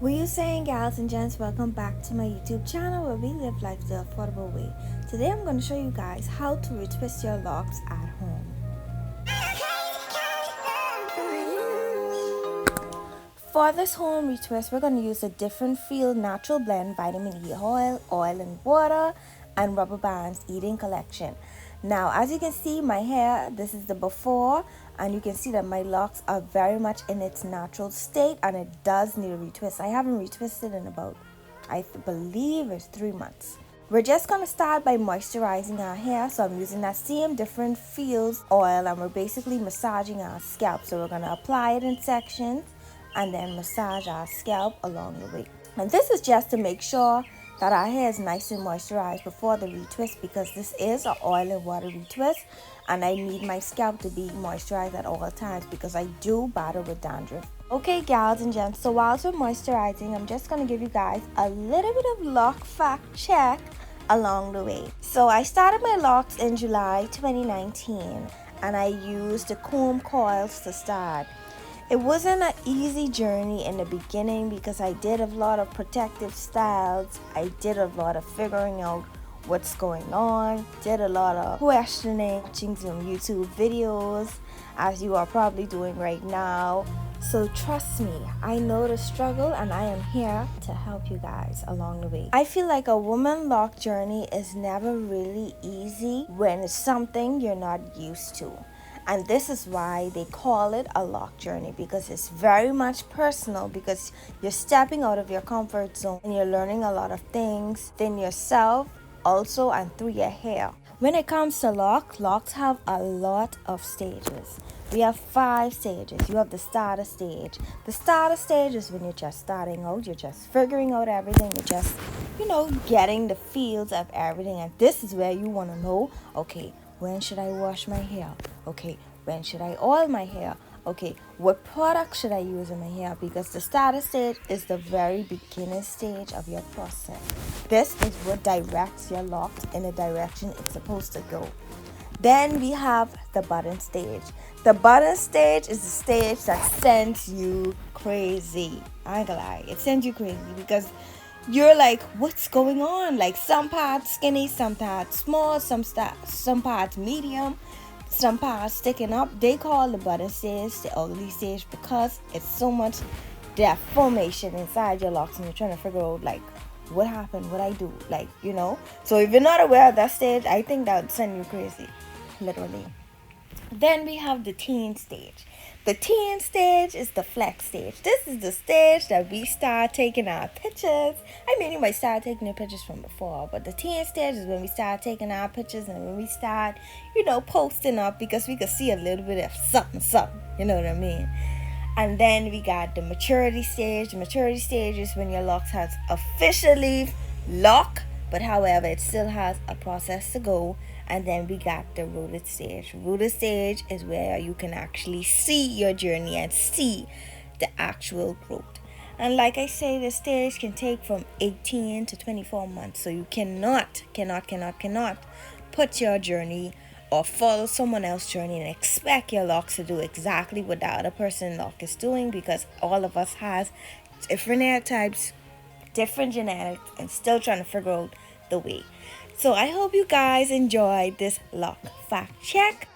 What you saying, gals and gents? Welcome back to my YouTube channel where we live life the affordable way. Today I'm going to show you guys how to retwist your locks at home. For this home retwist, we're going to use a different field natural blend vitamin E oil and water, and rubber bands eating collection. Now, as you can see, my hair, this is the before, and you can see that my locks are very much in its natural state, and it does need a retwist. I haven't retwisted in about, I believe it's 3 months. We're just going to start by moisturizing our hair. So I'm using that same different fields oil, and we're basically massaging our scalp. So we're going to apply it in sections and then massage our scalp along the way. And this is just to make sure that our hair is nice and moisturized before the retwist, because this is an oil and water retwist, and I need my scalp to be moisturized at all times because I do battle with dandruff. Okay, gals and gents, so whilst we're moisturizing, I'm just going to give you guys a little bit of lock fact check along the way. So I started my locks in July 2019, and I used the comb coils to start. It wasn't an easy journey in the beginning because I did a lot of protective styles. I did a lot of figuring out what's going on, did a lot of questioning, watching some YouTube videos, as you are probably doing right now. So trust me, I know the struggle, and I am here to help you guys along the way. I feel like a woman lock journey is never really easy when it's something you're not used to. And this is why they call it a lock journey, because it's very much personal, because you're stepping out of your comfort zone and you're learning a lot of things within yourself also and through your hair. When it comes to locks have a lot of stages. We have 5 stages. You have the starter stage. The starter stage is when you're just starting out, you're just figuring out everything, you're just, getting the feels of everything. And this is where you want to know, okay, when should I wash my hair? Okay, when should I oil my hair? Okay, what product should I use in my hair? Because the starter stage is the very beginning stage of your process. This is what directs your locks in the direction it's supposed to go. Then we have the button stage. The button stage is the stage that sends you crazy. I ain't gonna lie, it sends you crazy because you're like, what's going on? Like, some parts skinny, some parts small, some parts medium, some parts sticking up. They call the button stage the ugly stage because it's so much deformation inside your locks, and you're trying to figure out, like, what happened, what I do, like, So if you're not aware of that stage, I think that would send you crazy, literally. Then we have the teen stage. The teen stage is the flex stage. This is the stage that we start taking our pictures. I mean, you might start taking your pictures from before, but the teen stage is when we start taking our pictures and when we start, posting up, because we could see a little bit of something, you know what I mean? And then we got the maturity stage. The maturity stage is when your locks has officially locked, but however, it still has a process to go. And then we got the rooted stage. Rooted stage is where you can actually see your journey and see the actual growth. And like I say, the stage can take from 18 to 24 months. So you cannot put your journey or follow someone else's journey and expect your locks to do exactly what the other person's lock is doing, because all of us has different hair types, different genetics, and still trying to figure out the way. So I hope you guys enjoyed this lock fact check.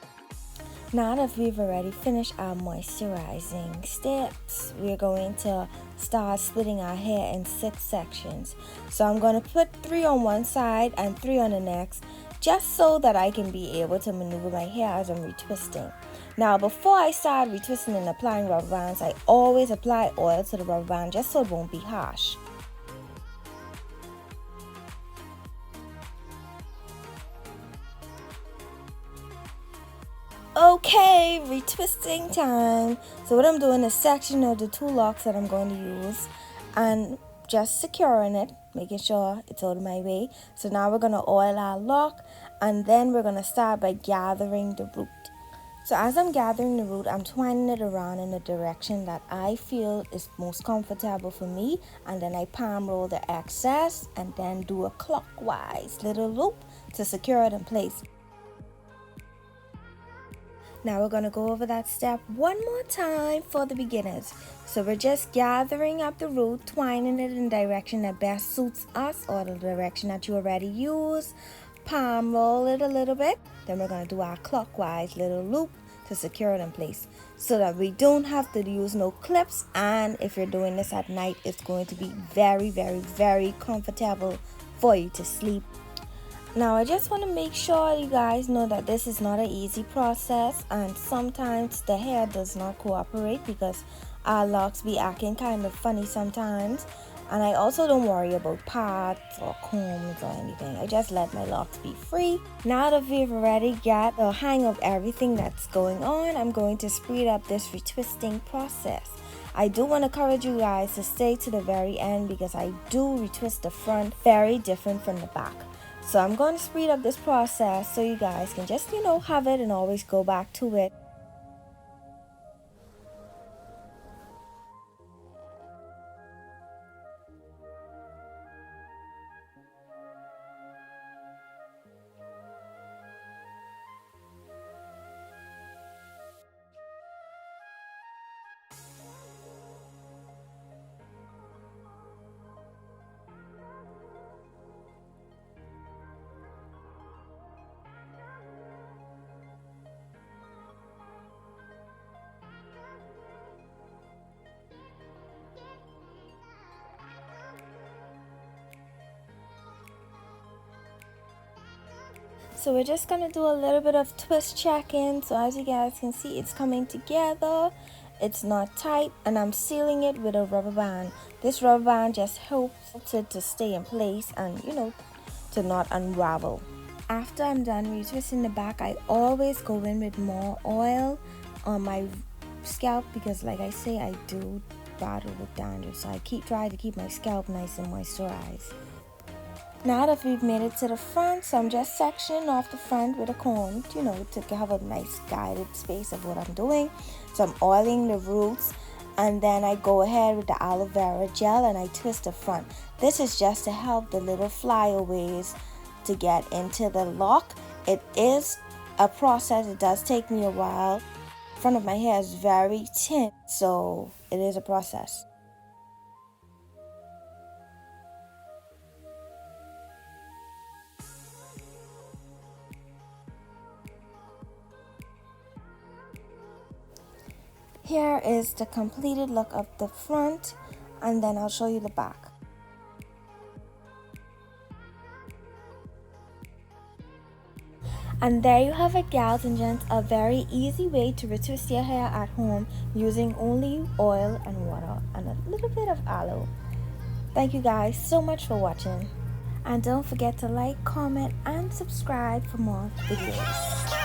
Now that we've already finished our moisturizing steps, we're going to start splitting our hair in 6 sections. So I'm going to put 3 on one side and 3 on the next, just so that I can be able to maneuver my hair as I'm retwisting. Now, before I start retwisting and applying rubber bands, I always apply oil to the rubber band just so it won't be harsh. Okay, retwisting time. So what I'm doing is sectioning the 2 locks that I'm going to use and just securing it, making sure it's out of my way. So now we're going to oil our lock, and then we're going to start by gathering the root. So as I'm gathering the root, I'm twining it around in the direction that I feel is most comfortable for me, and then I palm roll the excess and then do a clockwise little loop to secure it in place. Now we're going to go over that step one more time for the beginners. So we're just gathering up the root, twining it in the direction that best suits us or the direction that you already use. Palm roll it a little bit. Then we're going to do our clockwise little loop to secure it in place so that we don't have to use no clips. And if you're doing this at night, it's going to be very, very, very comfortable for you to sleep. Now I just want to make sure you guys know that this is not an easy process, and sometimes the hair does not cooperate because our locks be acting kind of funny sometimes. And I also don't worry about parts or combs or anything. I just let my locks be free. Now that we've already got the hang of everything that's going on, I'm going to speed up this retwisting process. I do want to encourage you guys to stay to the very end because I do retwist the front very different from the back. So I'm going to speed up this process so you guys can just, have it and always go back to it. So we're just going to do a little bit of twist check-in. So as you guys can see, it's coming together. It's not tight, and I'm sealing it with a rubber band. This rubber band just helps it to stay in place and, to not unravel. After I'm done retwisting the back, I always go in with more oil on my scalp because, like I say, I do battle with dandruff. So I try to keep my scalp nice and moisturized. Now that we've made it to the front, so I'm just sectioning off the front with a comb, to have a nice guided space of what I'm doing. So I'm oiling the roots, and then I go ahead with the aloe vera gel and I twist the front. This is just to help the little flyaways to get into the lock. It is a process. It does take me a while. The front of my hair is very thin, so it is a process. Here is the completed look of the front, and then I'll show you the back. And there you have it, gals and gents, a very easy way to retwist your hair at home using only oil and water and a little bit of aloe. Thank you guys so much for watching, and don't forget to like, comment, and subscribe for more videos.